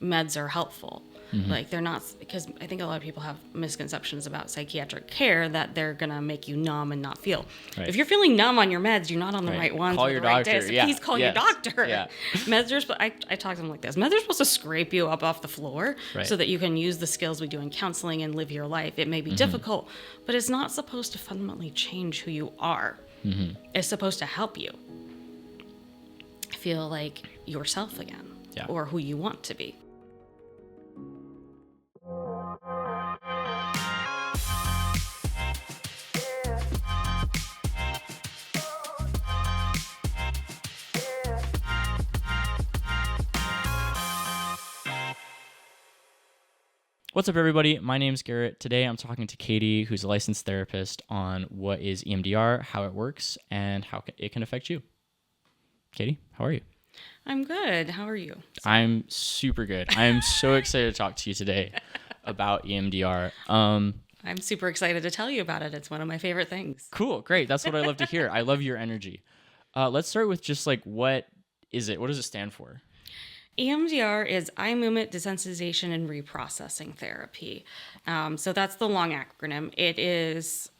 meds are helpful. Like they're not, because I think a lot of people have misconceptions about psychiatric care that they're going to make you numb and not feel. Right. If you're feeling numb on your meds, you're not on the right ones. Call with your the right doctor. days. Yeah. Please call your doctor. Yeah. Meds are, I talk to them like this. Meds are supposed to scrape you up off the floor so that you can use the skills we do in counseling and live your life. It may be difficult, but it's not supposed to fundamentally change who you are. It's supposed to help you feel like yourself again or who you want to be. What's up, everybody? My name's Garrett. Today I'm talking to Katy, who's a licensed therapist, on what is EMDR, how it works, and how it can affect you. Katy, how are you? I'm good. How are you? I'm super good. I'm so excited to talk to you today about EMDR. I'm super excited to tell you about it. It's one of my favorite things. Cool. Great. That's what I love to hear. I love your energy. Let's start with just like, what is it? What does it stand for? EMDR is eye movement desensitization and reprocessing therapy. So that's the long acronym. It is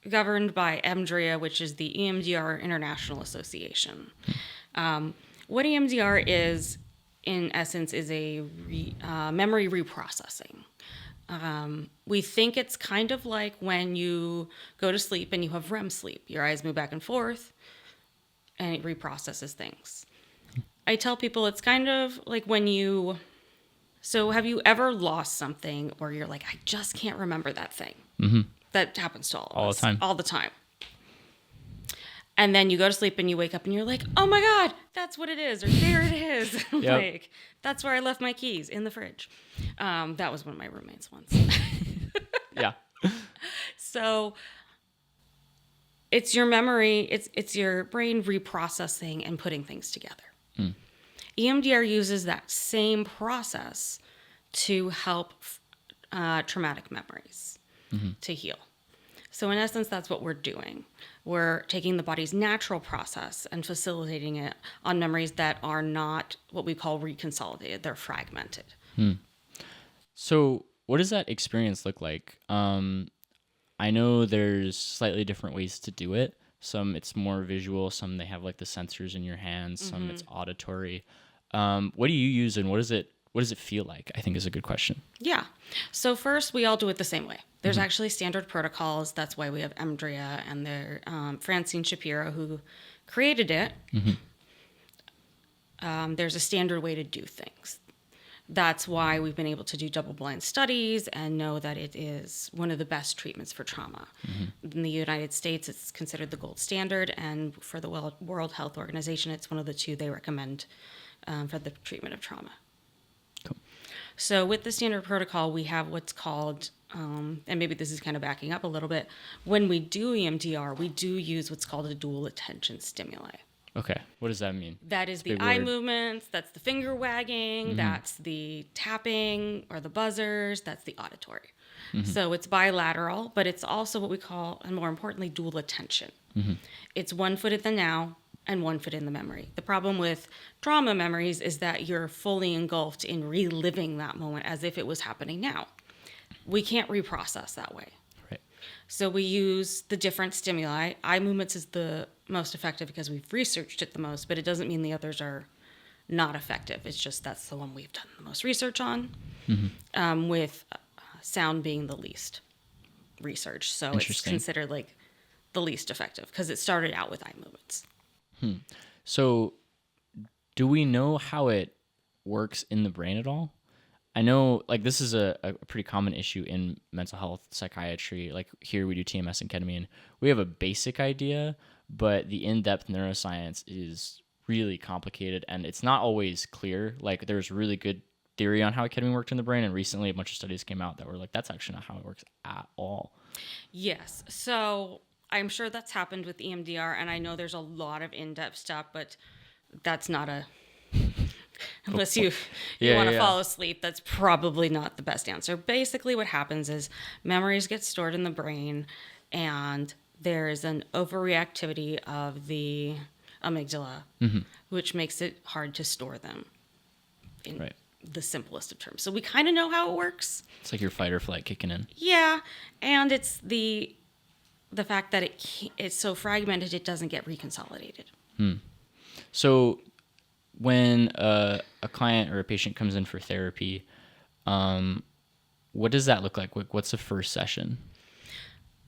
governed by EMDRIA, which is the EMDR International Association. What EMDR is, in essence, is a memory reprocessing. We think it's kind of like when you go to sleep and you have REM sleep. Your eyes move back and forth, and it reprocesses things. I tell people it's kind of like when you... So have you ever lost something or you're like, I just can't remember that thing? Mm-hmm. That happens to all of us. All the time. And then you go to sleep and you wake up and you're like, oh my God, that's what it is. Or there it is. Yep. Like, that's where I left my keys, in the fridge. That was one of my roommates once. Yeah. So it's your memory, it's your brain reprocessing and putting things together. EMDR uses that same process to help traumatic memories to heal. So in essence, that's what we're doing. We're taking the body's natural process and facilitating it on memories that are not what we call reconsolidated. They're fragmented. So what does that experience look like? I know there's slightly different ways to do it. Some it's more visual, some they have like the sensors in your hands, some it's auditory. What do you use and what does it feel like? I think is a good question. Yeah. So first, we all do it the same way. There's actually standard protocols. That's why we have EMDRIA and their Francine Shapiro, who created it. There's a standard way to do things. That's why we've been able to do double-blind studies and know that it is one of the best treatments for trauma. In the United States, it's considered the gold standard, and for the World Health Organization, it's one of the two they recommend for the treatment of trauma. Cool. So with the standard protocol, we have what's called, and maybe this is kind of backing up a little bit, when we do EMDR, we do use what's called a dual attention stimuli. Okay. What does that mean? That is the eye movements, that's the finger wagging, that's the tapping or the buzzers, that's the auditory. So it's bilateral, but it's also what we call, and more importantly, dual attention. It's 1 foot in the now and 1 foot in the memory. The problem with trauma memories is that you're fully engulfed in reliving that moment as if it was happening now. We can't reprocess that way. Right. So we use the different stimuli. Eye movements is the most effective because we've researched it the most, but it doesn't mean the others are not effective. It's just that's the one we've done the most research on, with sound being the least research. So it's considered like the least effective because it started out with eye movements. So do we know how it works in the brain at all? I know, like, this is a pretty common issue in mental health psychiatry. Like, here we do TMS and ketamine. We have a basic idea, but the in-depth neuroscience is really complicated, and it's not always clear. Like, there's really good theory on how ketamine worked in the brain, and recently a bunch of studies came out that were like, that's actually not how it works at all. Yes. So I'm sure that's happened with EMDR, and I know there's a lot of in-depth stuff, but that's not a... Unless you want to fall asleep, that's probably not the best answer. Basically, what happens is memories get stored in the brain, and there is an overreactivity of the amygdala, which makes it hard to store them the simplest of terms. So we kind of know how it works. It's like your fight or flight kicking in. Yeah, and it's the fact that it's so fragmented it doesn't get reconsolidated. So when a client or a patient comes in for therapy, what does that look like? What's the first session?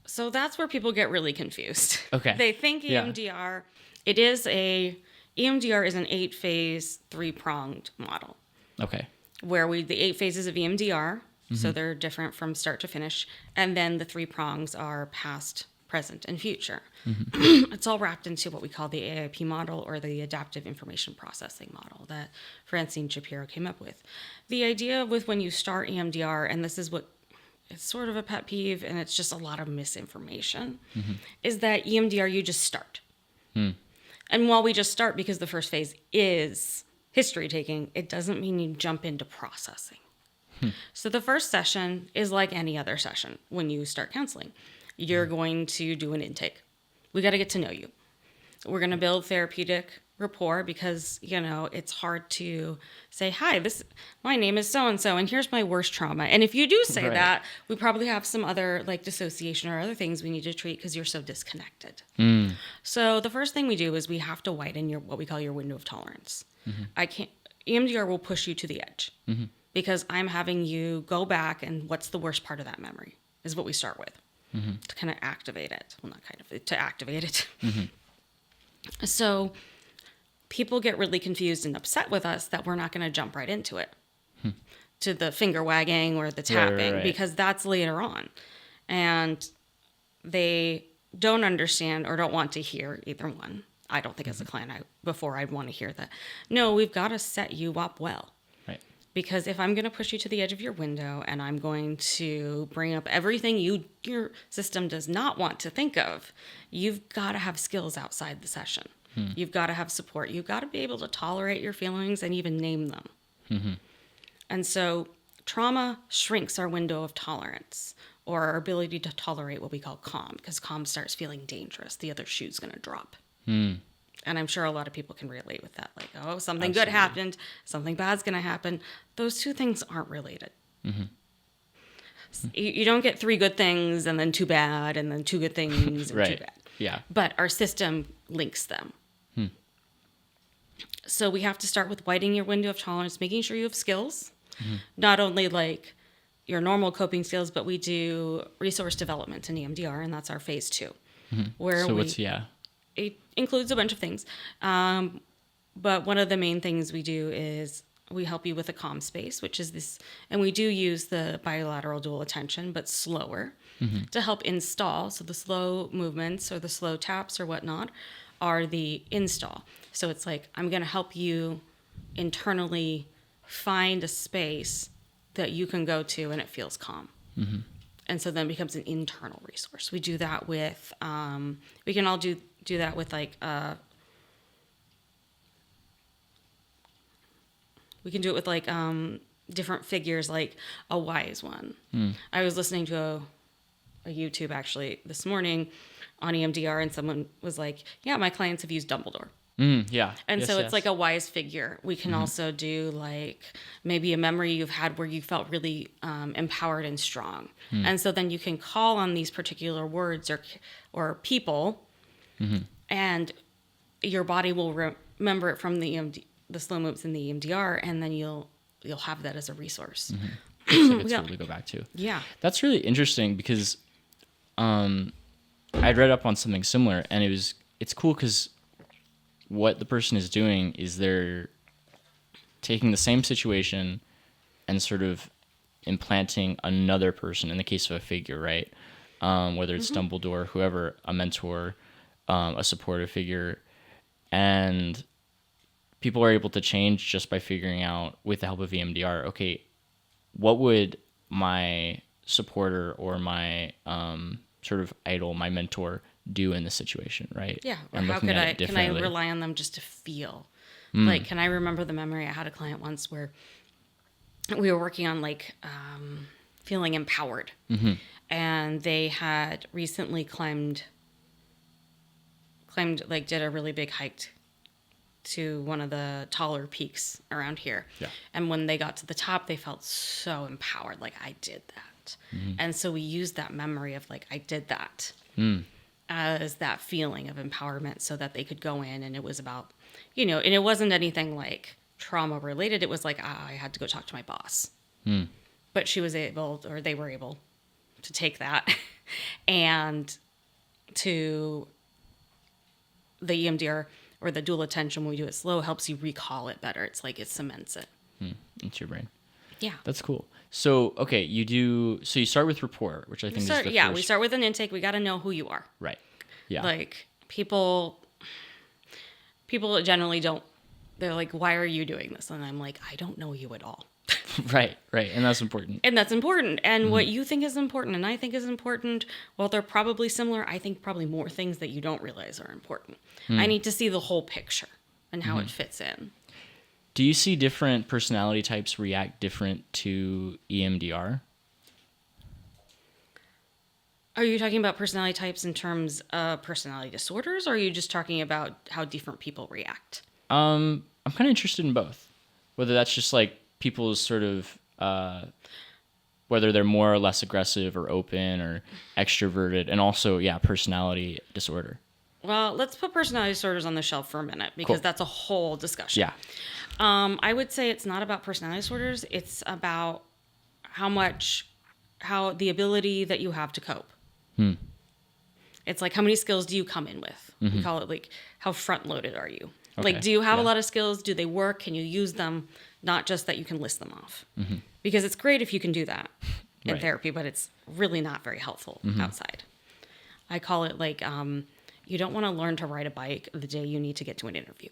So that's where people get really confused. Okay. They think EMDR, EMDR is an 8-phase, 3-pronged model. Okay. Where the 8 phases of EMDR, so they're different from start to finish, and then the 3 prongs are past, present, and future. It's all wrapped into what we call the AIP model, or the Adaptive Information Processing model that Francine Shapiro came up with. The idea with when you start EMDR, and this is what it's sort of a pet peeve, and it's just a lot of misinformation, is that EMDR, you just start. And while we just start because the first phase is history taking, it doesn't mean you jump into processing. So the first session is like any other session when you start counseling. You're going to do an intake. We got to get to know you. We're going to build therapeutic rapport because, it's hard to say, hi, my name is so-and-so, and here's my worst trauma. And if you do say Right. that, we probably have some other like dissociation or other things we need to treat because you're so disconnected. So the first thing we do is we have to widen what we call your window of tolerance. EMDR will push you to the edge because I'm having you go back and what's the worst part of that memory is what we start with to kind of activate it. Well, not kind of, to activate it. So people get really confused and upset with us that we're not going to jump right into it, to the finger wagging or the tapping, Right. because that's later on. And they don't understand or don't want to hear either one. I don't think as a client, before I'd want to hear that. No, we've got to set you up well. Right. Because if I'm going to push you to the edge of your window and I'm going to bring up everything your system does not want to think of, you've got to have skills outside the session. You've got to have support. You've got to be able to tolerate your feelings and even name them. And so trauma shrinks our window of tolerance, or our ability to tolerate what we call calm, because calm starts feeling dangerous. The other shoe's going to drop. And I'm sure a lot of people can relate with that. Like, oh, something good happened, something bad's going to happen. Those two things aren't related. You don't get 3 good things and then 2 bad and then 2 good things and 2 Right. bad. Yeah. But our system links them. So we have to start with widening your window of tolerance, making sure you have skills, not only like your normal coping skills, but we do resource development in EMDR, and that's our phase 2. Where it includes a bunch of things. But one of the main things we do is we help you with a calm space, which is this, and we do use the bilateral dual attention, but slower to help install. So the slow movements or the slow taps or whatnot are the install. So it's like, I'm going to help you internally find a space that you can go to and it feels calm. And so then it becomes an internal resource. We do that with, we can all do that with like, we can do it with like different figures, like a wise one. I was listening to a YouTube actually this morning on EMDR, and someone was like, yeah, my clients have used Dumbledore. Yeah. And Yes, so it's yes. like a wise figure. We can also do like maybe a memory you've had where you felt really empowered and strong. And so then you can call on these particular words or people, and your body will remember it from the slow moves in the EMDR, and then you'll have that as a resource. It's like a tool to go back to. Yeah. That's really interesting because I'd read up on something similar, and it's cool because what the person is doing is they're taking the same situation and sort of implanting another person, in the case of a figure, right? Whether it's Dumbledore, whoever, a mentor, a supportive figure, and people are able to change just by figuring out, with the help of EMDR, okay, what would my supporter or my sort of idol, my mentor, do in this situation, right? Yeah. Or And how looking could at I it can I differently. rely on them just to feel? Like, can I remember the memory? I had a client once where we were working on like feeling empowered, and they had recently climbed like did a really big hike to one of the taller peaks around here. Yeah. And when they got to the top, they felt so empowered, like, I did that. And so we used that memory of, like, I did that as that feeling of empowerment so that they could go in, and it was about, and it wasn't anything like trauma related. It was like, I had to go talk to my boss. But she was able, or they were able to take that and to the EMDR or the dual attention, when we do it slow, helps you recall it better. It's like it cements it. Into your brain. Yeah. That's cool. So, okay, you start with rapport, which I think is the first. We start with an intake. We got to know who you are. Right. Yeah. Like people generally don't, they're like, why are you doing this? And I'm like, I don't know you at all. Right. And that's important. And what you think is important and I think is important, well, they're probably similar. I think probably more things that you don't realize are important. I need to see the whole picture and how it fits in. Do you see different personality types react different to EMDR? Are you talking about personality types in terms of personality disorders, or are you just talking about how different people react? I'm kind of interested in both. Whether that's just like people's sort of, whether they're more or less aggressive or open or extroverted, and also, personality disorder. Well, let's put personality disorders on the shelf for a minute, because that's a whole discussion. Yeah. I would say it's not about personality disorders. It's about how the ability that you have to cope. It's like, how many skills do you come in with? We call it like, how front loaded are you? Okay. Like, do you have a lot of skills? Do they work? Can you use them? Not just that you can list them off. Because it's great if you can do that in therapy, but it's really not very helpful outside. I call it like, you don't want to learn to ride a bike the day you need to get to an interview.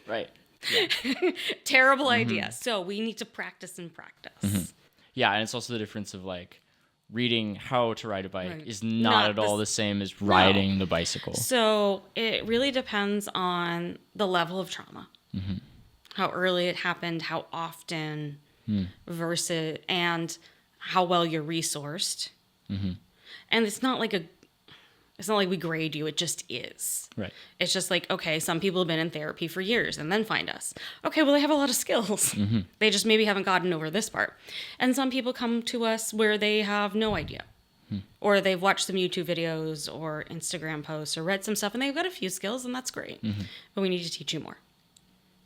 Right. Yeah. Terrible idea. So we need to practice and practice. Yeah, and it's also the difference of like reading how to ride a bike is not at all the same as riding the bicycle. So it really depends on the level of trauma, how early it happened, how often, versus, and how well you're resourced. And it's not like we grade you. It just is. Right. It's just like, okay, some people have been in therapy for years and then find us. Okay, well, they have a lot of skills. They just maybe haven't gotten over this part. And some people come to us where they have no idea. Or they've watched some YouTube videos or Instagram posts or read some stuff and they've got a few skills, and that's great. But we need to teach you more.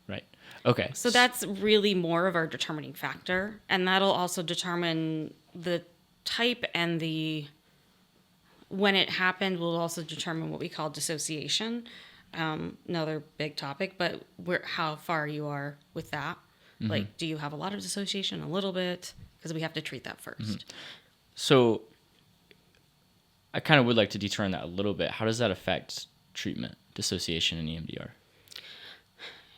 Right. Okay. So that's really more of our determining factor. And that'll also determine the type and when it happened, will also determine what we call dissociation. Another big topic, but how far you are with that. Like, do you have a lot of dissociation, a little bit? Because we have to treat that first. So I kind of would like to detour on that a little bit. How does that affect treatment, dissociation in EMDR?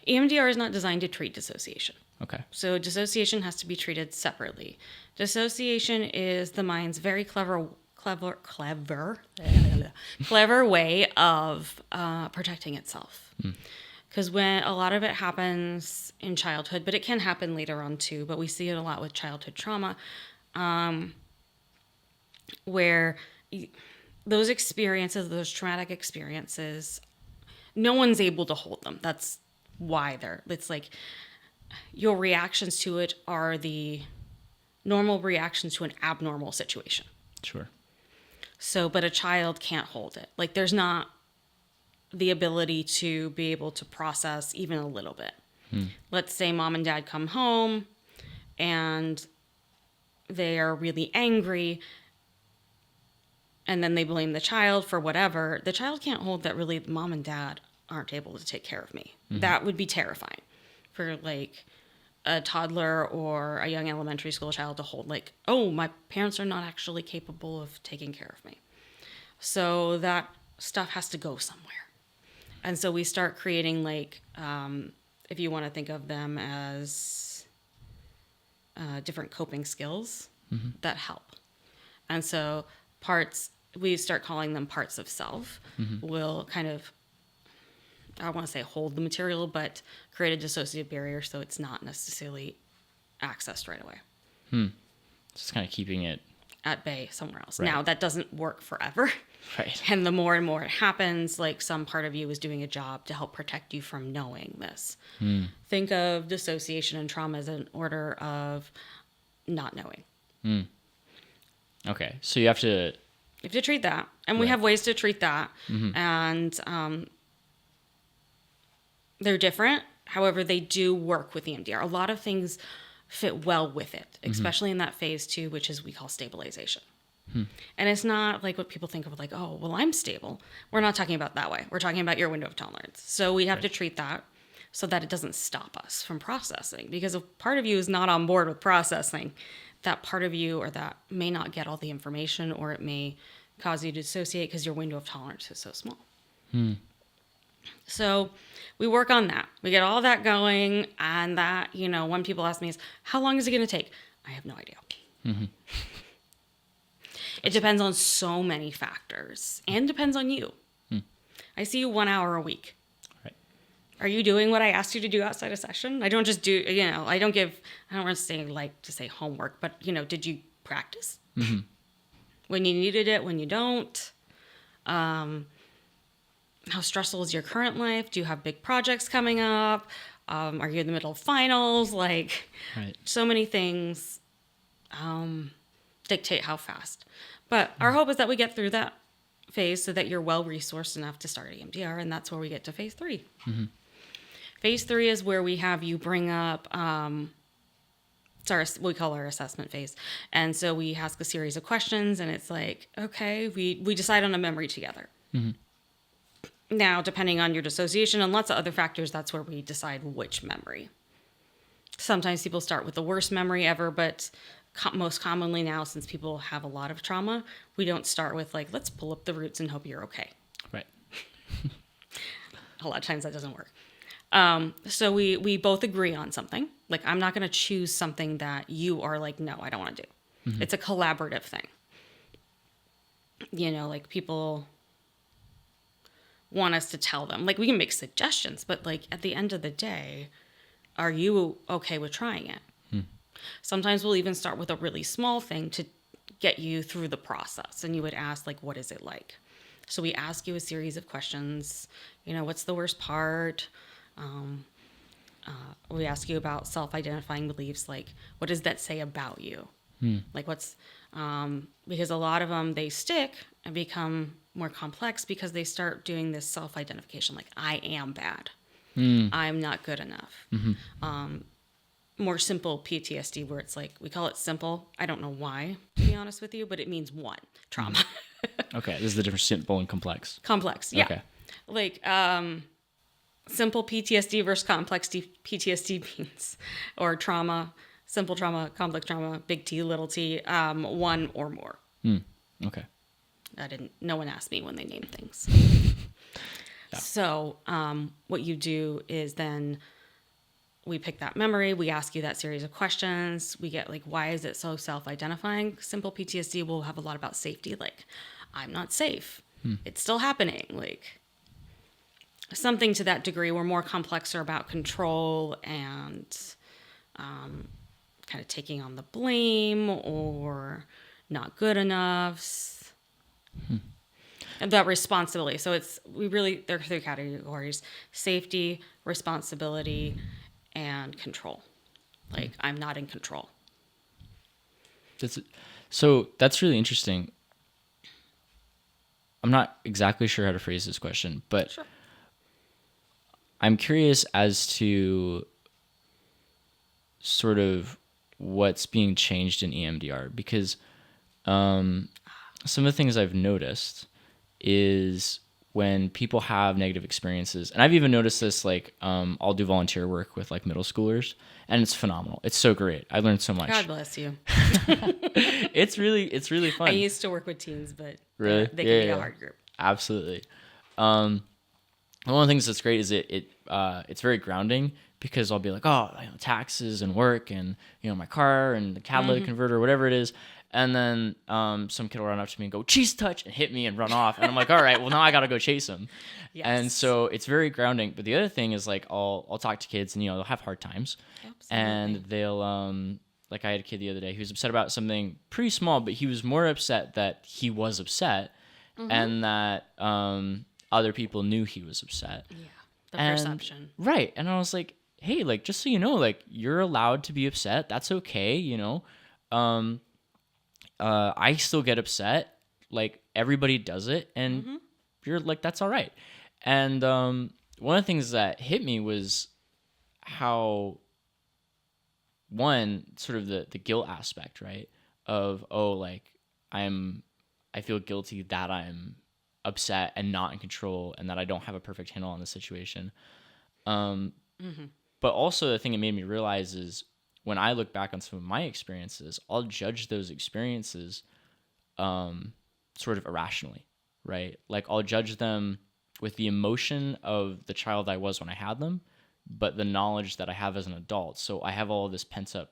EMDR is not designed to treat dissociation. Okay. So dissociation has to be treated separately. Dissociation is the mind's very clever way of protecting itself. Because when a lot of it happens in childhood, but it can happen later on too, but we see it a lot with childhood trauma, where those experiences, those traumatic experiences, no one's able to hold them. That's why it's like your reactions to it are the normal reactions to an abnormal situation. Sure. So, but a child can't hold it. Like, there's not the ability to be able to process even a little bit. Let's say mom and dad come home and they are really angry, and then they blame the child for whatever. The child can't hold that really mom and dad aren't able to take care of me. That would be terrifying for like a toddler or a young elementary school child to hold, like, oh, my parents are not actually capable of taking care of me. So that stuff has to go somewhere. And so we start creating, like, if you want to think of them as different coping skills that help. And so we start calling them parts of self, will kind of, I want to say hold the material, but create a dissociative barrier so it's not necessarily accessed right away. Just kind of keeping it at bay somewhere else. Right. Now, that doesn't work forever. Right. And the more and more it happens, like some part of you is doing a job to help protect you from knowing this. Think of dissociation and trauma as an order of not knowing. Okay. So you have to. You have to treat that. And we Right. have ways to treat that. And they're different. However, they do work with EMDR. A lot of things fit well with it, especially in that phase 2, which is we call stabilization. And it's not like what people think of like, oh, well, I'm stable. We're not talking about that way. We're talking about your window of tolerance. So we have to treat that so that it doesn't stop us from processing. Because if part of you is not on board with processing, that part of you or that may not get all the information, or it may cause you to dissociate because your window of tolerance is so small. So we work on that. We get all that going. And that, when people ask me is, how long is it going to take? I have no idea. It depends on so many factors and depends on you. I see you 1 hour a week. Right. Are you doing what I asked you to do outside a session? I don't just do, I don't want to say homework, but, did you practice? When you needed it, when you don't? How stressful is your current life? Do you have big projects coming up? Are you in the middle of finals? Like, so many things dictate how fast. But our hope is that we get through that phase so that you're well-resourced enough to start EMDR, and that's where we get to phase 3. Phase 3 is where we have you bring up, we call our assessment phase. And so we ask a series of questions, and it's like, okay, we decide on a memory together. Now, depending on your dissociation and lots of other factors, that's where we decide which memory. Sometimes people start with the worst memory ever, but most commonly now, since people have a lot of trauma, we don't start with like, let's pull up the roots and hope you're okay. Right. A lot of times that doesn't work. So we both agree on something. Like, I'm not going to choose something that you are like, no, I don't want to do. It's a collaborative thing. Like people want us to tell them. Like, we can make suggestions, but like at the end of the day, are you okay with trying it? Sometimes we'll even start with a really small thing to get you through the process. And you would ask, like, what is it like? So we ask you a series of questions. What's the worst part? We ask you about self-identifying beliefs. Like, what does that say about you? Like, because a lot of them, they stick and become more complex because they start doing this self-identification. Like, I am bad. I'm not good enough. More simple PTSD, where it's like, we call it simple. I don't know why, to be honest with you, but it means one, trauma. Okay, this is the difference, simple and complex. Complex, yeah. Okay. Like, simple PTSD versus complex PTSD means, or trauma, simple trauma, complex trauma, big T, little t, one or more. Okay. No one asked me when they named things. So what you do is then we pick that memory, we ask you that series of questions, we get like, why is it so self-identifying? Simple PTSD will have a lot about safety, like, I'm not safe. It's still happening. Like, something to that degree. We're more complex are about control and kind of taking on the blame or not good enough. That responsibility. So there are 3 categories: safety, responsibility, and control. Like, I'm not in control. That's really interesting. I'm not exactly sure how to phrase this question, but Sure. I'm curious as to sort of what's being changed in EMDR, because some of the things I've noticed is when people have negative experiences, and I've even noticed this, like, I'll do volunteer work with like middle schoolers, and it's phenomenal. It's so great. I learned so much. God bless you. It's really fun. I used to work with teens, but Really? they can be a hard group. Absolutely. One of the things that's great is it's very grounding, because I'll be like, oh, taxes and work and my car and the catalytic converter, whatever it is. And then some kid will run up to me and go, cheese touch, and hit me and run off. And I'm like, all right, well, now I got to go chase him. Yes. And so it's very grounding. But the other thing is, like, I'll talk to kids, and, they'll have hard times. Absolutely. And they'll, like, I had a kid the other day who was upset about something pretty small, but he was more upset that he was upset. and that other people knew he was upset. Yeah. The And- perception. Right. And I was like, hey, like, just so you know, like, you're allowed to be upset. That's okay, you know. I still get upset. Like, everybody does it, and you're like, that's all right. And one of the things that hit me was how, one, sort of the guilt aspect, right? Of, oh, like, I feel guilty that I'm upset and not in control, and that I don't have a perfect handle on the situation. But also the thing it made me realize is when I look back on some of my experiences, I'll judge those experiences sort of irrationally, right? Like I'll judge them with the emotion of the child I was when I had them, but the knowledge that I have as an adult. So I have all this pent up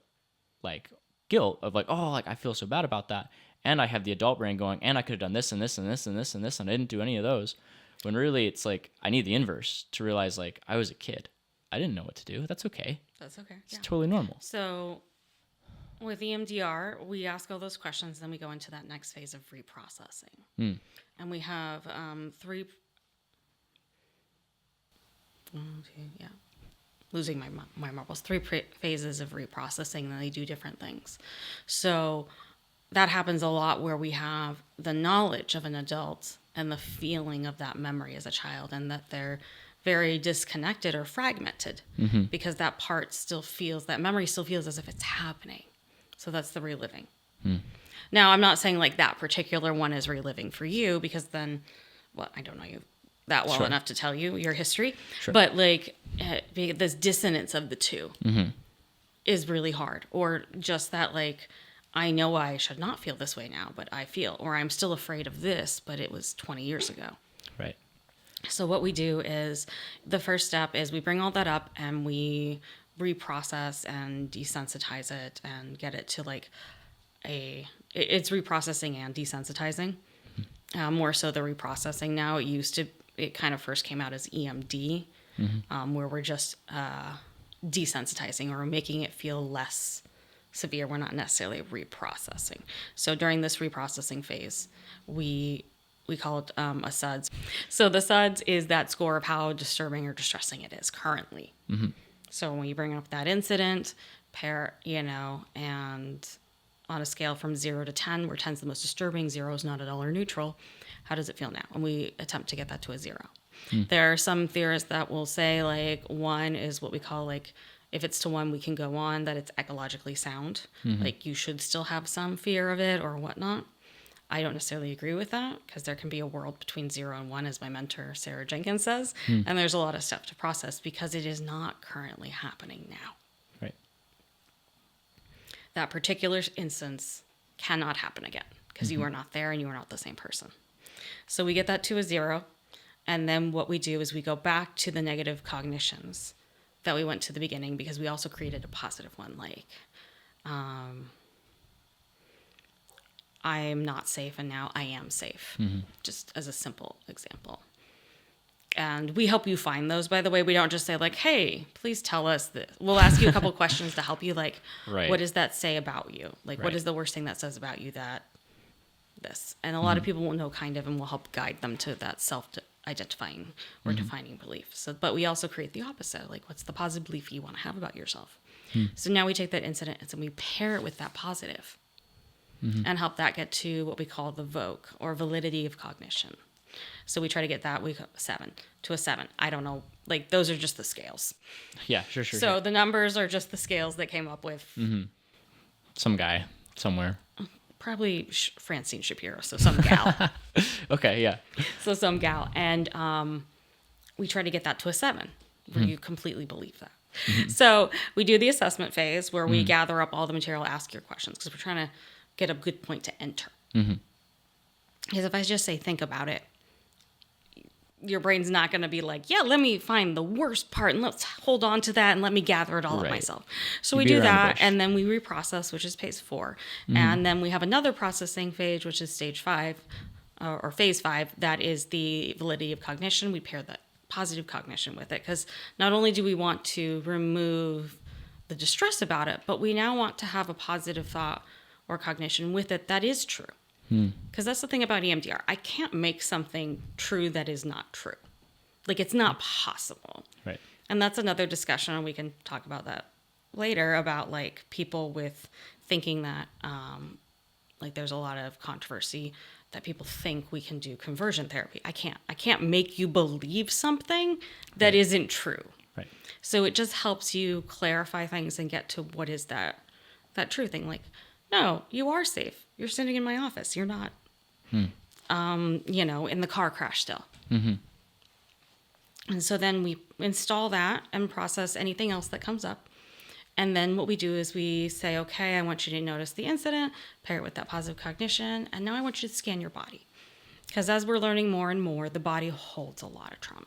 like guilt of like, oh, like I feel so bad about that. And I have the adult brain going, and I could have done this and this and this and this and this, and I didn't do any of those. When really it's like I need the inverse to realize like I was a kid. I didn't know what to do. That's okay. That's okay. It's totally normal. So with EMDR, we ask all those questions, then we go into that next phase of reprocessing. And we have losing my marbles, phases of reprocessing, and they do different things. So that happens a lot where we have the knowledge of an adult and the feeling of that memory as a child, and that they're very disconnected or fragmented because that memory still feels as if it's happening. So that's the reliving. Now, I'm not saying like that particular one is reliving for you, because then, well, I don't know you that well enough to tell you your history, but like this dissonance of the two is really hard. Or just that, like, I know I should not feel this way now, but I feel, or I'm still afraid of this, but it was 20 years ago. Right. So what we do is the first step is we bring all that up and we reprocess and desensitize it and get it to like it's reprocessing and desensitizing. More so the reprocessing now. It kind of first came out as EMD, where we're just desensitizing or making it feel less severe. We're not necessarily reprocessing. So during this reprocessing phase, we call it a SUDS. So the SUDS is that score of how disturbing or distressing it is currently. So when you bring up that incident, and on a scale from 0 to 10, where 10 is the most disturbing, 0 is not at all or neutral, how does it feel now? And we attempt to get that to a 0. There are some theorists that will say like 1 is what we call like, if it's to 1, we can go on, that it's ecologically sound. Like you should still have some fear of it or whatnot. I don't necessarily agree with that, because there can be a world between 0 and 1, as my mentor, Sarah Jenkins, says. And there's a lot of stuff to process because it is not currently happening now. Right. That particular instance cannot happen again because you are not there and you are not the same person. So we get that to a 0. And then what we do is we go back to the negative cognitions that we went to the beginning, because we also created a positive one, like, I am not safe and now I am safe, just as a simple example. And we help you find those, by the way. We don't just say like, hey, please tell us this. We'll ask you a couple questions to help you, like, what does that say about you? Like, what is the worst thing that says about you that this? And a lot of people will know kind of, and we'll help guide them to that self-identifying or defining belief. So, but we also create the opposite. Like, what's the positive belief you want to have about yourself? So now we take that incident and we pair it with that positive and help that get to what we call the VOC, or validity of cognition. So we try to get that 7 to a 7. I don't know. Like, those are just the scales. Yeah, sure. So the numbers are just the scales that came up with some guy somewhere. Probably Francine Shapiro. So some gal. Okay, yeah. So some gal. And we try to get that to a 7, where you completely believe that. So we do the assessment phase where we gather up all the material, ask your questions, because we're trying to get a good point to enter. Because if I just say, think about it, your brain's not going to be like, yeah, let me find the worst part and let's hold on to that and let me gather it all up myself. So we do that, and then we reprocess, which is phase 4. And then we have another processing phase, which is stage 5 or phase 5. That is the validity of cognition. We pair that positive cognition with it, because not only do we want to remove the distress about it, but we now want to have a positive thought or cognition with it that is true. Because that's the thing about EMDR. I can't make something true that is not true. Like, it's not possible. Right. And that's another discussion, and we can talk about that later, about like people with thinking that like there's a lot of controversy that people think we can do conversion therapy. I can't make you believe something that isn't true. Right. So it just helps you clarify things and get to what is that true thing. Like, no, you are safe. You're sitting in my office. You're not in the car crash still. And so then we install that and process anything else that comes up. And then what we do is we say, okay, I want you to notice the incident, pair it with that positive cognition, and now I want you to scan your body. Because as we're learning more and more, the body holds a lot of trauma.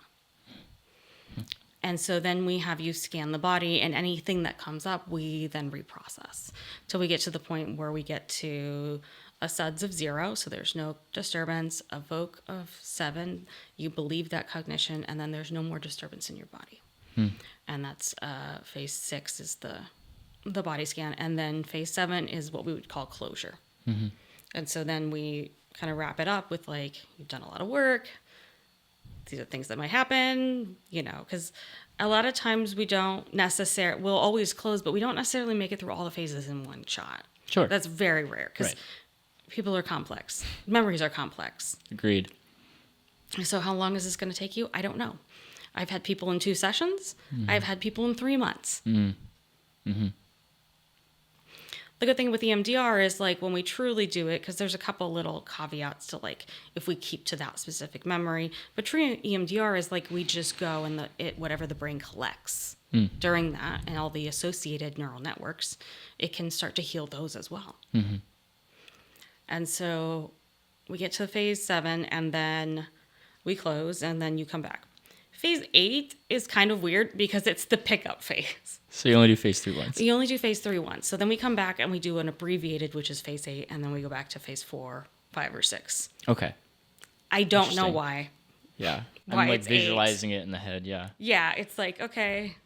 And so then we have you scan the body, and anything that comes up, we then reprocess till we get to the point where we get to a SUDS of 0, so there's no disturbance, a VOC of 7, you believe that cognition, and then there's no more disturbance in your body. And that's phase 6 is the body scan, and then phase 7 is what we would call closure. And so then we kind of wrap it up with like, you've done a lot of work, these are things that might happen, because a lot of times we don't necessarily, we'll always close, but we don't necessarily make it through all the phases in one shot. Sure. That's very rare because people are complex. Memories are complex. Agreed. So how long is this going to take you? I don't know. I've had people in 2 sessions. I've had people in 3 months. The good thing with EMDR is like when we truly do it, because there's a couple little caveats to like if we keep to that specific memory. But true EMDR is like we just go and whatever the brain collects during that and all the associated neural networks, it can start to heal those as well. And so we get to phase 7 and then we close and then you come back. Phase 8 is kind of weird because it's the pickup phase. So you only do phase 3 once? You only do phase 3 once. So then we come back and we do an abbreviated, which is phase 8, and then we go back to phase 4, 5, or 6. Okay. I don't know why. Yeah. Why I'm like it's visualizing it in the head, yeah. Yeah, it's like, okay,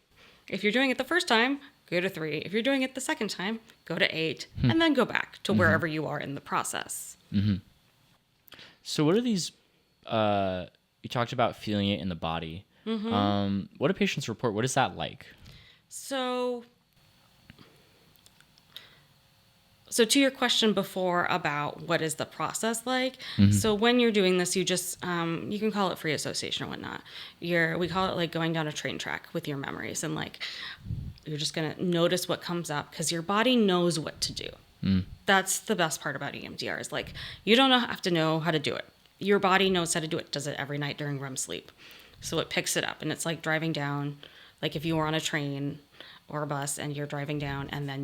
if you're doing it the first time, go to 3. If you're doing it the second time, go to 8, and then go back to wherever you are in the process. So what are these, you talked about feeling it in the body. What do patients report? What is that like? So to your question before about what is the process like, so when you're doing this, you just, you can call it free association or whatnot. We call it like going down a train track with your memories, and like, you're just going to notice what comes up because your body knows what to do. That's the best part about EMDR is like, you don't have to know how to do it. Your body knows how to do it. Does it every night during REM sleep. So it picks it up, and it's like driving down, like if you were on a train or a bus and you're driving down and then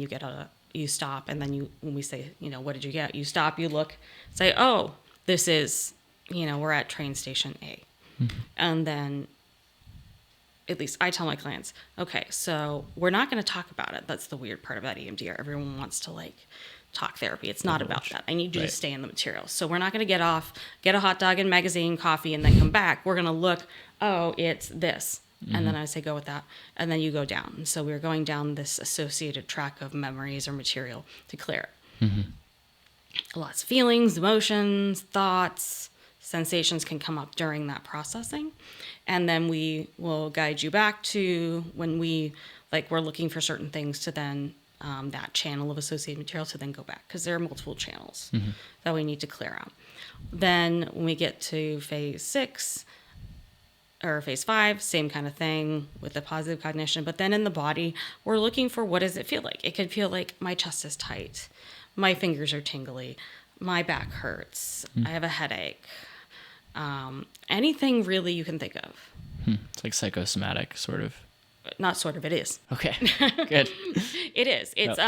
you stop, and then when we say, what did you get? You stop, you look, say, oh, this is, we're at train station A. And then at least I tell my clients, okay, so we're not going to talk about it. That's the weird part about EMDR. Everyone wants to like talk therapy. It's not about that. I need you to stay in the material. So we're not going to get off, get a hot dog and magazine, coffee, and then come back. We're going to look, oh, it's this. And then I say, go with that. And then you go down. And so we're going down this associated track of memories or material to clear it. Lots of feelings, emotions, thoughts, sensations can come up during that processing. And then we will guide you back to when we're looking for certain things to then that channel of associated material to then go back, because there are multiple channels that we need to clear out. Then when we get to phase 6 or phase 5, same kind of thing with the positive cognition. But then in the body, we're looking for what does it feel like? It could feel like my chest is tight, my fingers are tingly, my back hurts, I have a headache. Anything really you can think of. It's like psychosomatic, sort of. Not sort of, it is. Okay, good. It is. It's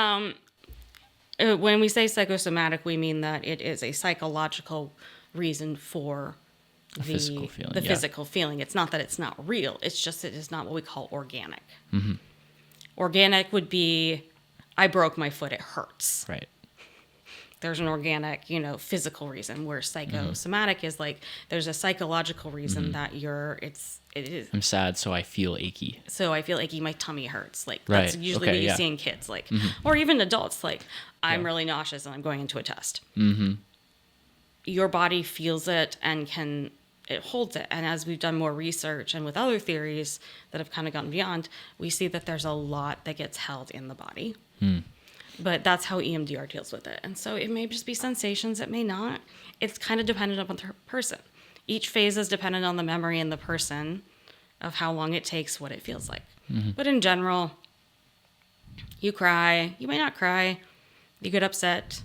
when we say psychosomatic, we mean that it is a psychological reason for the physical feeling. It's not that it's not real. It's just it is not what we call organic. Organic would be, I broke my foot, it hurts. Right. There's an organic, physical reason, where psychosomatic is like there's a psychological reason that it is. I'm sad, so I feel achy. So I feel achy, my tummy hurts. Like that's usually what you see in kids, like or even adults. Like I'm really nauseous and I'm going into a test. your body feels it and it holds it. And as we've done more research and with other theories that have kind of gone beyond, we see that there's a lot that gets held in the body. But that's how EMDR deals with it. And so it may just be sensations, it may not. It's kind of dependent upon the person. Each phase is dependent on the memory and the person of how long it takes, what it feels like. But in general, you cry, you may not cry, you get upset,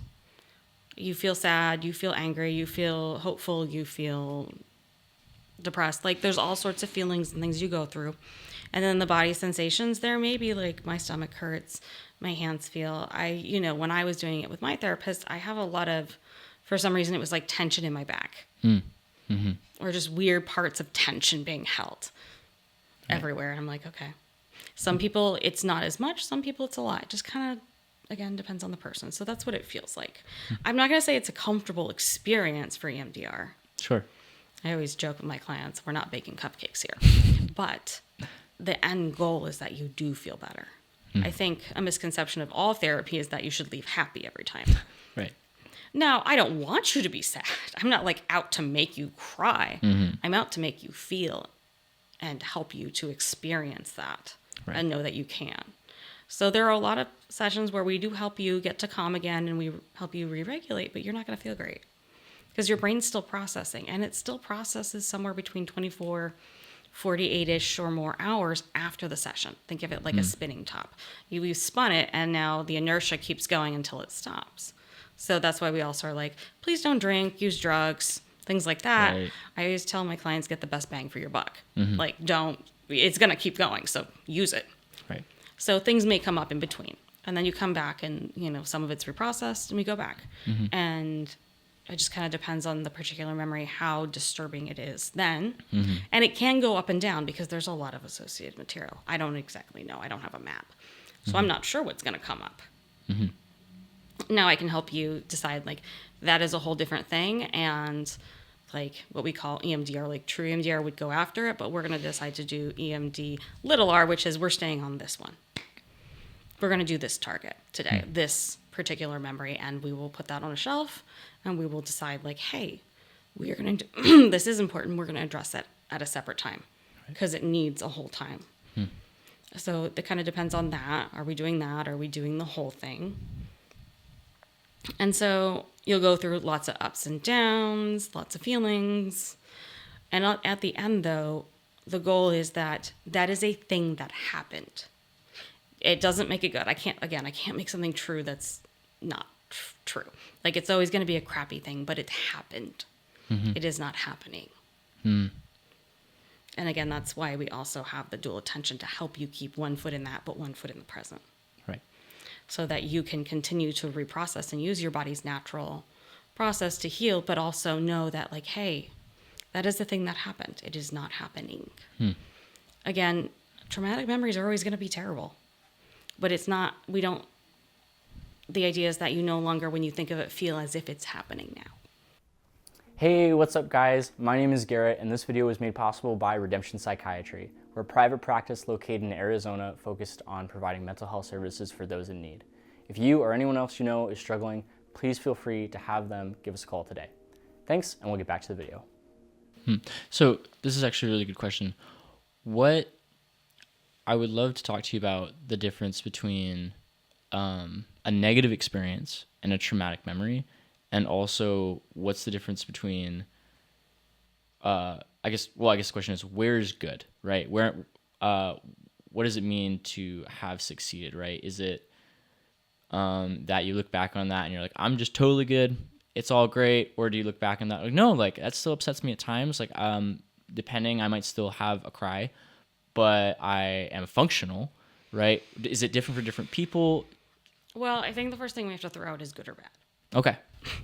you feel sad, you feel angry, you feel hopeful, you feel depressed. Like there's all sorts of feelings and things you go through. And then the body sensations, there may be like my stomach hurts, my hands feel. When I was doing it with my therapist, I have a lot of, for some reason, it was like tension in my back. Or just weird parts of tension being held everywhere. And I'm like, okay. Some people, it's not as much. Some people, it's a lot. It just kind of, again, depends on the person. So that's what it feels like. I'm not going to say it's a comfortable experience for EMDR. Sure. I always joke with my clients, we're not baking cupcakes here. But the end goal is that you do feel better. I think a misconception of all therapy is that you should leave happy every time. Right. Now, I don't want you to be sad. I'm not like out to make you cry. I'm out to make you feel and help you to experience that and know that you can. So there are a lot of sessions where we do help you get to calm again and we help you re-regulate, but you're not going to feel great because your brain's still processing, and it still processes somewhere between 24, 48-ish or more hours after the session. Think of it like a spinning top. You've spun it, and now the inertia keeps going until it stops. So that's why we also are like, please don't drink, use drugs, things like that. Right. I always tell my clients, get the best bang for your buck. Like, it's going to keep going, so use it. Right. So things may come up in between. And then you come back and, some of it's reprocessed and we go back. And it just kind of depends on the particular memory, how disturbing it is then. And it can go up and down because there's a lot of associated material. I don't exactly know. I don't have a map. So I'm not sure what's going to come up. Now I can help you decide, like, that is a whole different thing. And, like, what we call EMDR, like true EMDR would go after it. But we're going to decide to do EMD little r, which is we're staying on this one. We're going to do this target today, this particular memory, and we will put that on a shelf, and we will decide, like, hey, we are going to this is important. We're going to address it at a separate time because it needs a whole time. So it kind of depends on that. Are we doing that? Are we doing the whole thing? And so you'll go through lots of ups and downs, lots of feelings. And at the end, though, the goal is that is a thing that happened. It doesn't make it good. I can't make something true that's not true. Like, it's always going to be a crappy thing, but it happened. It is not happening. And again, that's why we also have the dual attention to help you keep one foot in that, but one foot in the present. Right. So that you can continue to reprocess and use your body's natural process to heal, but also know that, like, hey, that is the thing that happened. It is not happening. Again, traumatic memories are always going to be terrible. But it's not, the idea is that you no longer, when you think of it, feel as if it's happening now. Hey, what's up guys? My name is Garrett, and this video was made possible by Redemption Psychiatry. We're a private practice located in Arizona focused on providing mental health services for those in need. If you or anyone else you know is struggling, please feel free to have them give us a call today. Thanks, and we'll get back to the video. So this is actually a really good question. I would love to talk to you about the difference between a negative experience and a traumatic memory, and also what's the difference between, I guess the question is, where's good, right? What does it mean to have succeeded, right? Is it that you look back on that and you're like, I'm just totally good, it's all great? Or do you look back on that like, no, like that still upsets me at times, like depending, I might still have a cry, but I am functional, right? Is it different for different people? Well, I think the first thing we have to throw out is good or bad. Okay.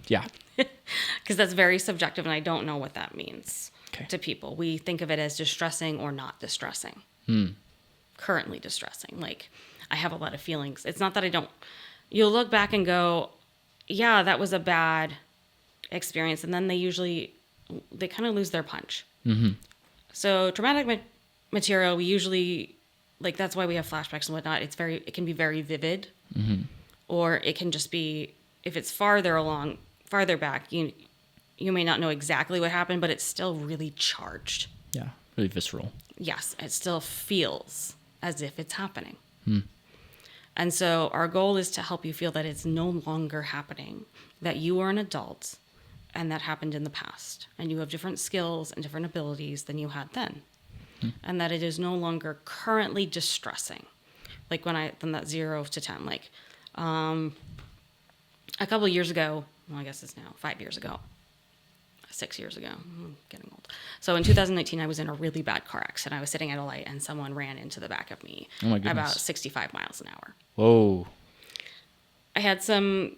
Yeah. Because that's very subjective, and I don't know what that means to people. We think of it as distressing or not distressing. Currently distressing. Like, I have a lot of feelings. It's not that I don't. You'll look back and go, yeah, that was a bad experience. And then they kind of lose their punch. So traumatic material, we usually, like, that's why we have flashbacks and whatnot. It can be very vivid, or it can just be, if it's farther back, you may not know exactly what happened, but it's still really charged. Yeah. Really visceral. Yes, it still feels as if it's happening. And so our goal is to help you feel that it's no longer happening, that you are an adult and that happened in the past, and you have different skills and different abilities than you had then. And that it is no longer currently distressing. Like when from that 0 to 10, like a couple of years ago, well, I guess it's now 5 years ago, 6 years ago, I'm getting old. So in 2019, I was in a really bad car accident. I was sitting at a light and someone ran into the back of me about 65 miles an hour. Whoa. I had some,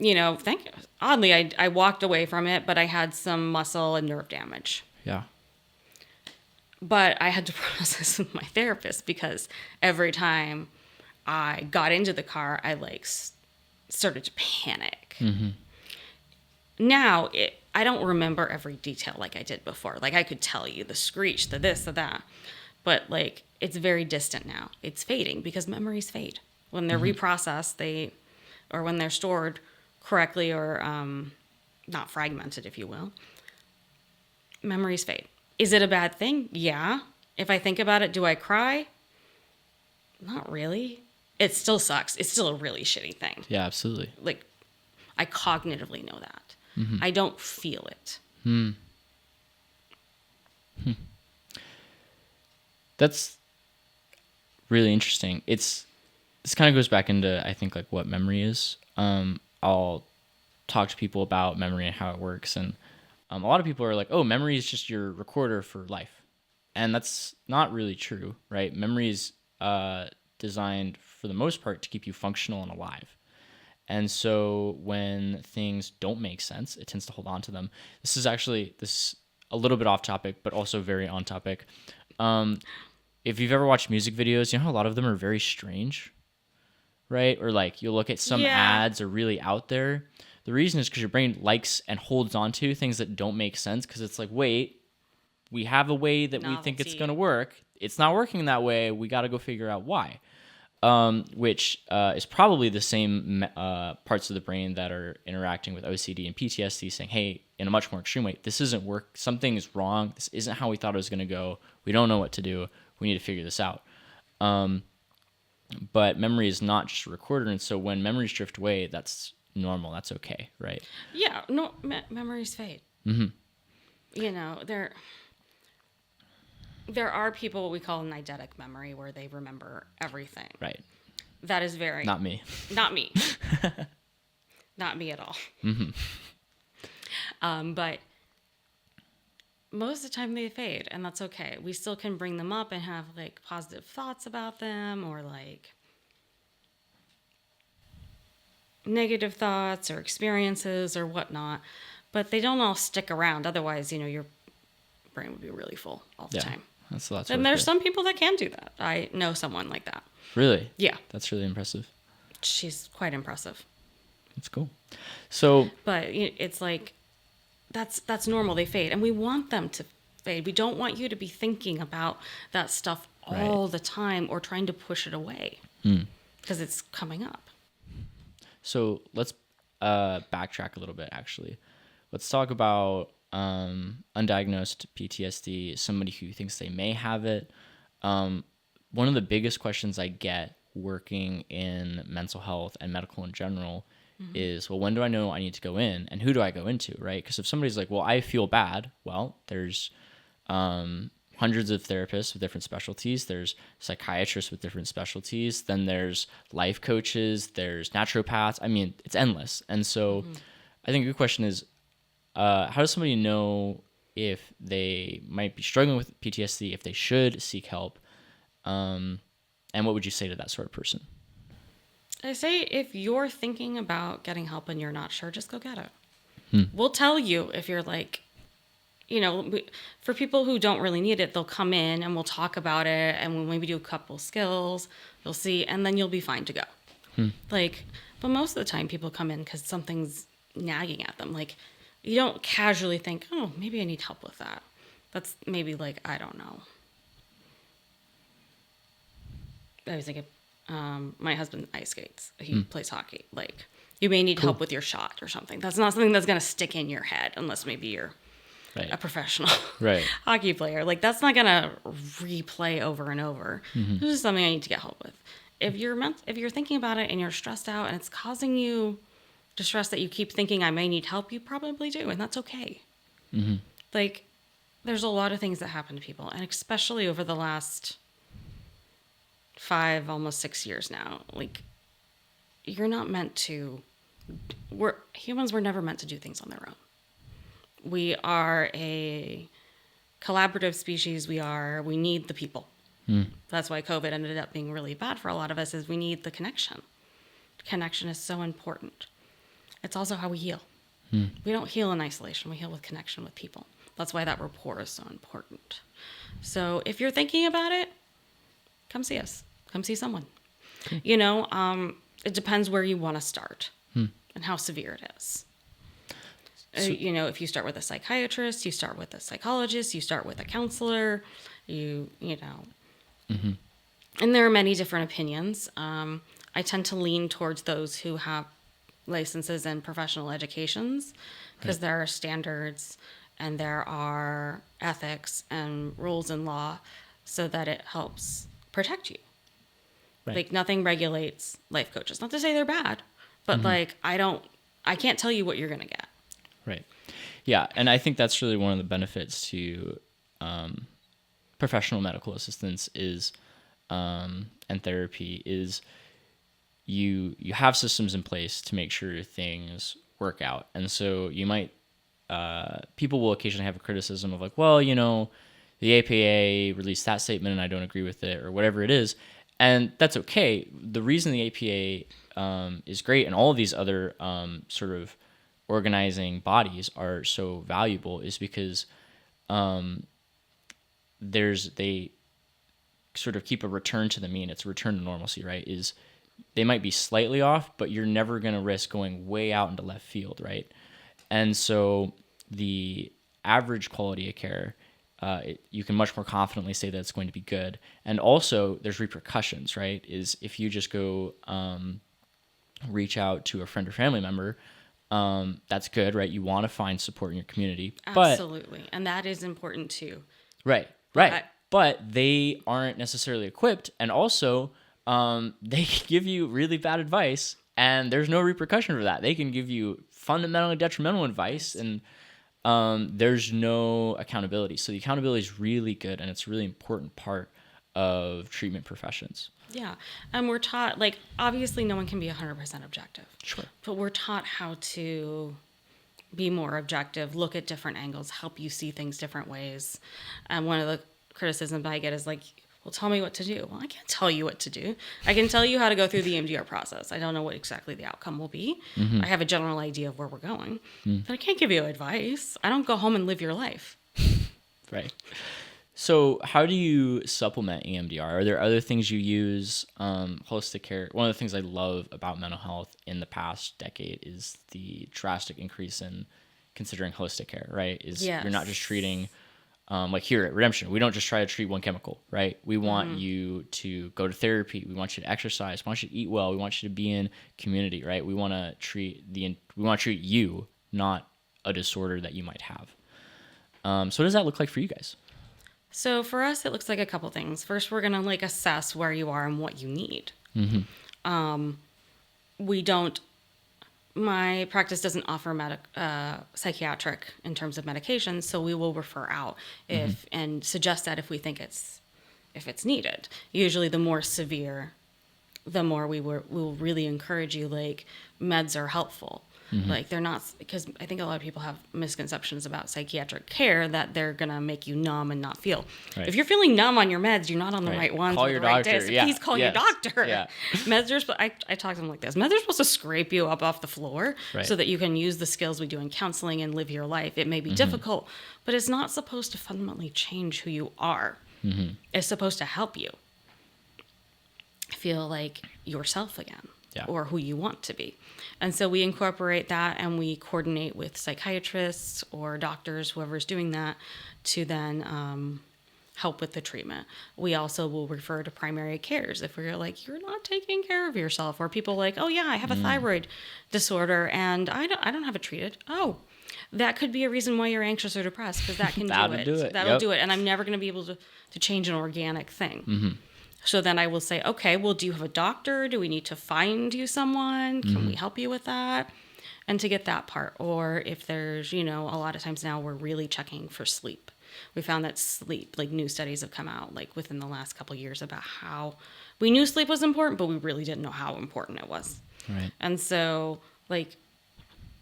oddly, I walked away from it, but I had some muscle and nerve damage. Yeah. But I had to process with my therapist because every time I got into the car, I started to panic. Now, I don't remember every detail like I did before. Like I could tell you the screech, the this, the that. But it's very distant now. It's fading because memories fade. When they're reprocessed, or when they're stored correctly or not fragmented, if you will, memories fade. Is it a bad thing? Yeah. If I think about it, do I cry? Not really. It still sucks. It's still a really shitty thing. Yeah, absolutely. I cognitively know that. I don't feel it. That's really interesting. This kind of goes back into, I think, what memory is. I'll talk to people about memory and how it works, and a lot of people are like, oh, memory is just your recorder for life. And that's not really true, right? Memory is designed, for the most part, to keep you functional and alive. And so when things don't make sense, it tends to hold on to them. This is a little bit off topic, but also very on topic. If you've ever watched music videos, you know how a lot of them are very strange, right? Or you'll look at some ads are really out there. The reason is because your brain likes and holds on to things that don't make sense, because it's wait, we have a way that we think it's going to work. It's not working that way. We got to go figure out why. Which is probably the same parts of the brain that are interacting with OCD and PTSD, saying, hey, in a much more extreme way, this isn't work. Something's wrong. This isn't how we thought it was going to go. We don't know what to do. We need to figure this out. But memory is not just a recorder. And so when memories drift away, that's normal. That's okay, right? Yeah. No, memories fade. There are people what we call an eidetic memory, where they remember everything. Right. That is very... Not me. Not me. Not me at all. But most of the time they fade, and that's okay. We still can bring them up and have positive thoughts about them, or negative thoughts or experiences or whatnot, but they don't all stick around. Otherwise, your brain would be really full all the time. That's lots. And there's some people that can do that. I know someone like that. Really? Yeah. That's really impressive. She's quite impressive. That's cool. So, but it's that's normal. They fade, and we want them to fade. We don't want you to be thinking about that stuff all the time or trying to push it away because it's coming up. So let's backtrack a little bit. Actually, let's talk about undiagnosed PTSD, somebody who thinks they may have it. One of the biggest questions I get working in mental health and medical in general is, well, when do I know I need to go in, and who do I go into, right? Because if somebody's like, well, I feel bad, well, there's hundreds of therapists with different specialties. There's psychiatrists with different specialties. Then there's life coaches. There's naturopaths. I mean, it's endless. And so I think a good question is, how does somebody know if they might be struggling with PTSD, if they should seek help? And what would you say to that sort of person? I say if you're thinking about getting help and you're not sure, just go get it. We'll tell you if you're for people who don't really need it, they'll come in and we'll talk about it and we'll maybe do a couple skills. You'll see, and then you'll be fine to go. But most of the time people come in because something's nagging at them. You don't casually think, oh, maybe I need help with that. That's maybe I don't know. I was thinking, my husband ice skates. He plays hockey. You may need help with your shot or something. That's not something that's going to stick in your head unless maybe you're Right. a professional Right. hockey player. Like, that's not gonna replay over and over. This is something I need to get help with. If you're thinking about it and you're stressed out and it's causing you distress that you keep thinking I may need help, you probably do, and that's okay. Like, there's a lot of things that happen to people, and especially over the last 5, almost 6 years now. Like, you're not meant to. Humans were never meant to do things on their own. We are a collaborative species. We need the people. That's why COVID ended up being really bad for a lot of us, is we need the connection. Connection is so important. It's also how we heal. We don't heal in isolation. We heal with connection with people. That's why that rapport is so important. So if you're thinking about it, come see us. Come see someone. You know, it depends where you want to start and how severe it is. You know, if you start with a psychiatrist, you start with a psychologist, you start with a counselor, you know. And there are many different opinions. I tend to lean towards those who have licenses and professional educations, because there are standards and there are ethics and rules in law, so that it helps protect you. Right. Like, nothing regulates life coaches. Not to say they're bad, but like, I can't tell you what you're going to get. Right. Yeah. And I think that's really one of the benefits to professional medical assistance is, and therapy is, you have systems in place to make sure things work out. And so you might, people will occasionally have a criticism of like, well, you know, the APA released that statement and I don't agree with it, or whatever it is. And that's okay. The reason the APA is great, and all of these other sort of organizing bodies are so valuable, is because they sort of keep a return to the mean. It's a return to normalcy, right? Is they might be slightly off, but you're never going to risk going way out into left field, right? And so the average quality of care, you can much more confidently say that it's going to be good. And also there's repercussions, right? Is if you just go reach out to a friend or family member, that's good, right? You want to find support in your community. Absolutely. And that is important too. Right. But they aren't necessarily equipped. And also, they can give you really bad advice, and there's no repercussion for that. They can give you fundamentally detrimental advice, and there's no accountability. So the accountability is really good, and it's a really important part of treatment professions. Yeah. And we're taught, like, obviously no one can be 100% objective. Sure. But we're taught how to be more objective, look at different angles, help you see things different ways. And one of the criticisms I get is like, well, tell me what to do. Well, I can't tell you what to do. I can tell you how to go through the EMDR process. I don't know what exactly the outcome will be. I have a general idea of where we're going, but I can't give you advice. I don't go home and live your life. Right. So how do you supplement EMDR? Are there other things you use? Holistic care. One of the things I love about mental health in the past decade is the drastic increase in considering holistic care, right? You're not just treating, like here at Redemption, we don't just try to treat one chemical, right? We want you to go to therapy. We want you to exercise. We want you to eat well. We want you to be in community, right? We want to treat you, not a disorder that you might have. So what does that look like for you guys? So for us, it looks like a couple things. First, we're going to like assess where you are and what you need. My practice doesn't offer psychiatric in terms of medication, so we will refer out and suggest that if we think it's needed. Usually the more severe, the more we'll really encourage you, like, meds are helpful. Like, they're not, because I think a lot of people have misconceptions about psychiatric care that they're going to make you numb and not feel. Right. If you're feeling numb on your meds, you're not on the right ones. Call your doctor. So please call your doctor. Yeah. Meds are, I talk to them like this. Meds are supposed to scrape you up off the floor so that you can use the skills we do in counseling and live your life. It may be difficult, but it's not supposed to fundamentally change who you are. It's supposed to help you feel like yourself again. Or who you want to be. And so we incorporate that, and we coordinate with psychiatrists or doctors, whoever's doing that, to then help with the treatment. We also will refer to primary cares if we're like, you're not taking care of yourself, or people like, oh yeah, I have a thyroid disorder and I don't have it treated. Oh, that could be a reason why you're anxious or depressed, because that can That'll do it. That'll Yep. do it. And I'm never going to be able to change an organic thing. So then I will say, okay, well, do you have a doctor? Do we need to find you someone? Can we help you with that? And to get that part. Or if there's, a lot of times now we're really checking for sleep. We found that sleep, like new studies have come out like within the last couple of years about how we knew sleep was important, but we really didn't know how important it was. Right. And so like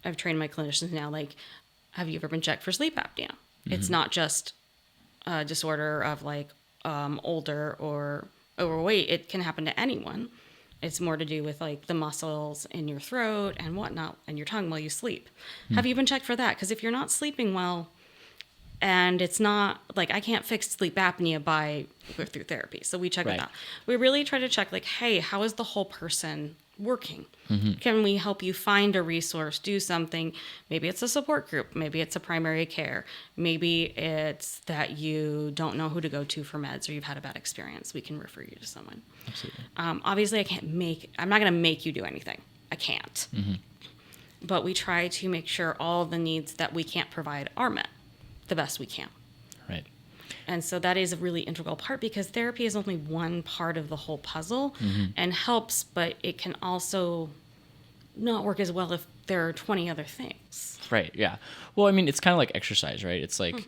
I've trained my clinicians now, like, have you ever been checked for sleep apnea? It's not just a disorder of like older or overweight. It can happen to anyone. It's more to do with like the muscles in your throat and whatnot and your tongue while you sleep. Have you been checked for that? Because if you're not sleeping well, and it's not like I can't fix sleep apnea by through therapy. So we check with that. We really try to check like, hey, how is the whole person working? Can we help you find a resource, do something? Maybe it's a support group. Maybe it's a primary care. Maybe it's that you don't know who to go to for meds or you've had a bad experience. We can refer you to someone. Absolutely. Obviously, I'm not going to make you do anything. I can't. But we try to make sure all the needs that we can't provide are met the best we can. Right. And so that is a really integral part because therapy is only one part of the whole puzzle and helps, but it can also not work as well if there are 20 other things. Right. Yeah. Well, I mean, it's kind of like exercise, right? It's like,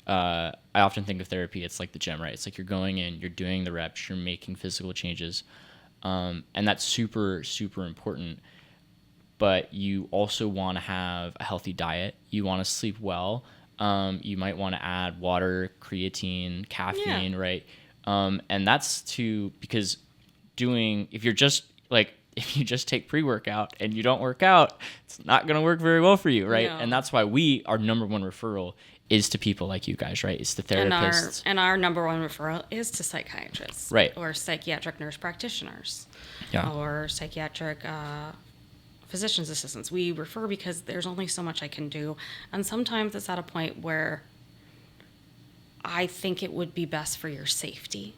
I often think of therapy, it's like the gym, right? It's like you're going in, you're doing the reps, you're making physical changes. And that's super, super important. But you also want to have a healthy diet. You want to sleep well. You might want to add water, creatine, caffeine, right? And that's because if you just take pre-workout and you don't work out, it's not going to work very well for you, right? No. And that's why our number one referral is to people like you guys, right? It's to therapists. And our number one referral is to psychiatrists. Right. Or psychiatric nurse practitioners. Yeah. Or psychiatric physician's assistants. We refer because there's only so much I can do. And sometimes it's at a point where I think it would be best for your safety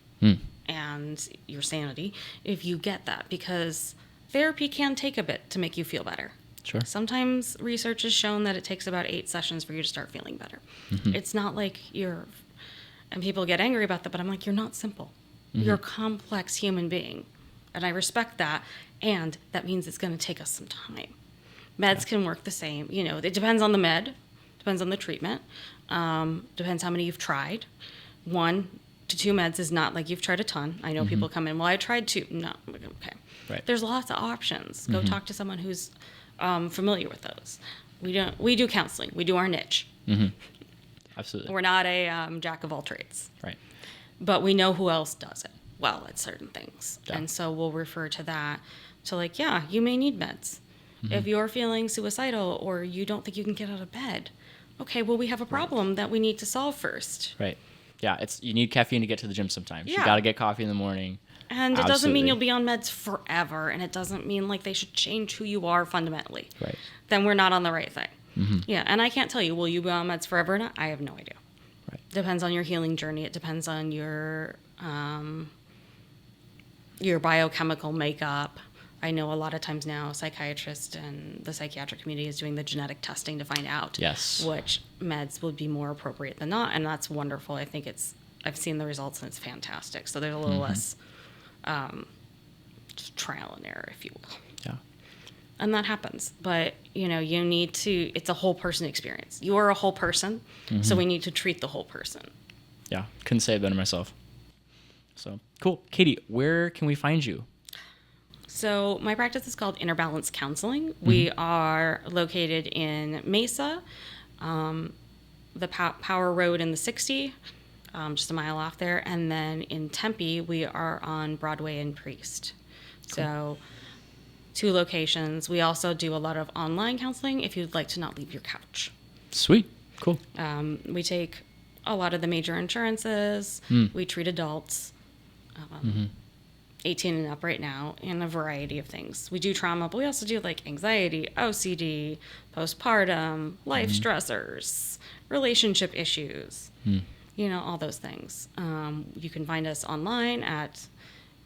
and your sanity if you get that, because therapy can take a bit to make you feel better. Sure. Sometimes research has shown that it takes about 8 sessions for you to start feeling better. It's not like and people get angry about that, but I'm like, you're not simple. You're a complex human being. And I respect that. And that means it's going to take us some time. Meds can work the same. It depends on the med, depends on the treatment, depends how many you've tried. 1 to 2 meds is not like you've tried a ton. I know people come in, well, I tried 2. No, okay. Right. There's lots of options. Go talk to someone who's familiar with those. We do counseling. We do our niche. Absolutely. We're not a jack of all trades. Right. But we know who else does it well at certain things. Yeah. And so we'll refer to that. So like, yeah, you may need meds. If you're feeling suicidal or you don't think you can get out of bed, okay, well, we have a problem that we need to solve first. Right. Yeah, you need caffeine to get to the gym sometimes. Yeah. You got to get coffee in the morning. And it doesn't mean Absolutely. you'll be on meds forever, and it doesn't mean like they should change who you are fundamentally. Right. Then we're not on the right thing. Yeah, and I can't tell you, will you be on meds forever or not? I have no idea. Right. Depends on your healing journey. It depends on your biochemical makeup. I know a lot of times now psychiatrists and the psychiatric community is doing the genetic testing to find out which meds would be more appropriate than not, and that's wonderful. I think I've seen the results and it's fantastic. So there's a little less just trial and error, if you will. Yeah. And that happens. But, you need to, it's a whole person experience. You are a whole person, so we need to treat the whole person. Yeah. Couldn't say it better myself. So cool. Katy, where can we find you? So my practice is called Inner Balance Counseling. We are located in Mesa, the Power Road in the 60, just a mile off there. And then in Tempe, we are on Broadway and Priest. Cool. So 2 locations. We also do a lot of online counseling if you'd like to not leave your couch. Sweet. Cool. We take a lot of the major insurances. We treat adults. 18 and up right now in a variety of things. We do trauma, but we also do like anxiety, OCD, postpartum, life stressors, relationship issues, all those things. You can find us online at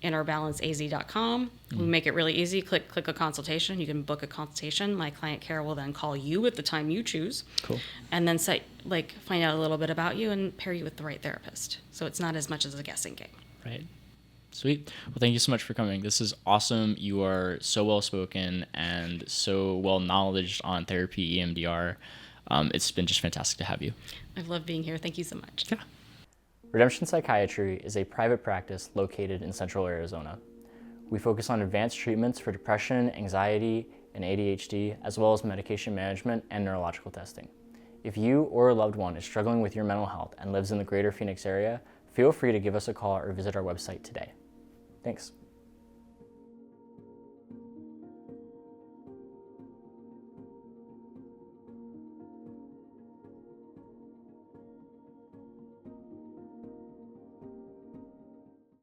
innerbalanceaz.com. We make it really easy. Click a consultation. You can book a consultation. My client care will then call you at the time you choose. Cool. And then find out a little bit about you and pair you with the right therapist. So it's not as much as a guessing game. Right. Sweet. Well, thank you so much for coming. This is awesome. You are so well spoken and so well knowledgeable on therapy, EMDR. It's been just fantastic to have you. I've loved being here. Thank you so much. Yeah. Redemption Psychiatry is a private practice located in Central Arizona. We focus on advanced treatments for depression, anxiety, and ADHD, as well as medication management and neurological testing. If you or a loved one is struggling with your mental health and lives in the greater Phoenix area, feel free to give us a call or visit our website today. Thanks.